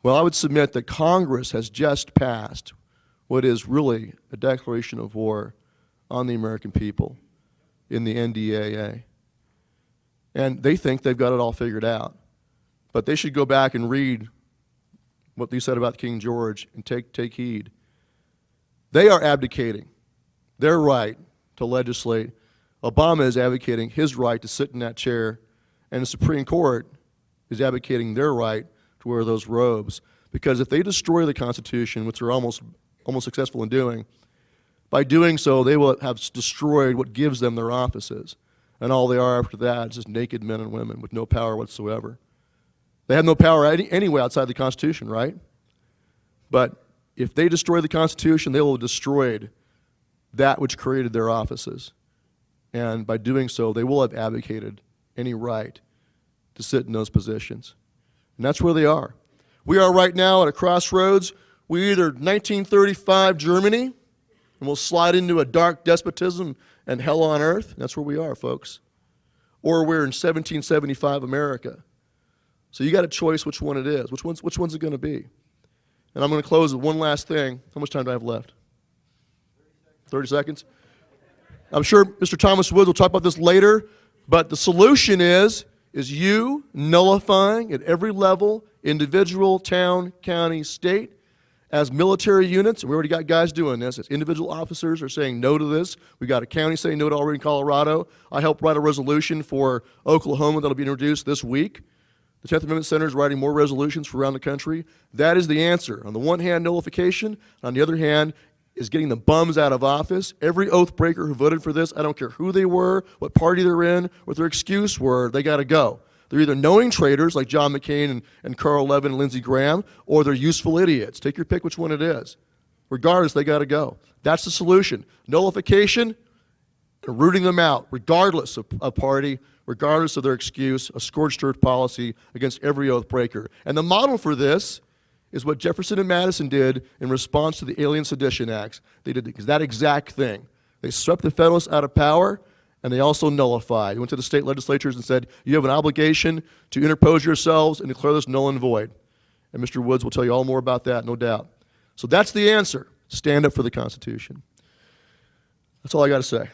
Well, I would submit that Congress has just passed what is really a declaration of war on the American people in the NDAA. And they think they've got it all figured out. But they should go back and read what they said about King George and take heed. They are abdicating their right to legislate. Obama is advocating his right to sit in that chair, and the Supreme Court is advocating their right to wear those robes. Because if they destroy the Constitution, which they're almost successful in doing, by doing so, they will have destroyed what gives them their offices. And all they are after that is just naked men and women with no power whatsoever. They have no power anyway outside the Constitution, right? But if they destroy the Constitution, they will have destroyed that which created their offices. And by doing so, they will have abdicated any right to sit in those positions. And that's where they are. We are right now at a crossroads. We're either 1935 Germany, and we'll slide into a dark despotism and hell on earth. That's where we are, folks. Or we're in 1775 America. So you got a choice which one it is. Which one's it going to be? And I'm going to close with one last thing. How much time do I have left? 30 seconds? I'm sure Mr. Thomas Woods will talk about this later, but the solution is you nullifying at every level, individual, town, county, state, as military units. And we already got guys doing this. As individual officers are saying no to this. We got a county saying no to already in Colorado. I helped write a resolution for Oklahoma that'll be introduced this week. The 10th Amendment Center is writing more resolutions for around the country. That is the answer. On the one hand, nullification. On the other hand, is getting the bums out of office. Every oath breaker who voted for this, I don't care who they were, what party they're in, what their excuse were, they got to go. They're either knowing traitors like John McCain and Carl Levin and Lindsey Graham, or they're useful idiots. Take your pick which one it is. Regardless, they got to go. That's the solution. Nullification and rooting them out, regardless of party, regardless of their excuse, a scorched earth policy against every oath breaker. And the model for this is what Jefferson and Madison did in response to the Alien Sedition Acts. They did that exact thing. They swept the Federalists out of power, and they also nullified. They went to the state legislatures and said, you have an obligation to interpose yourselves and declare this null and void. And Mr. Woods will tell you all more about that, no doubt. So that's the answer. Stand up for the Constitution. That's all I got to say.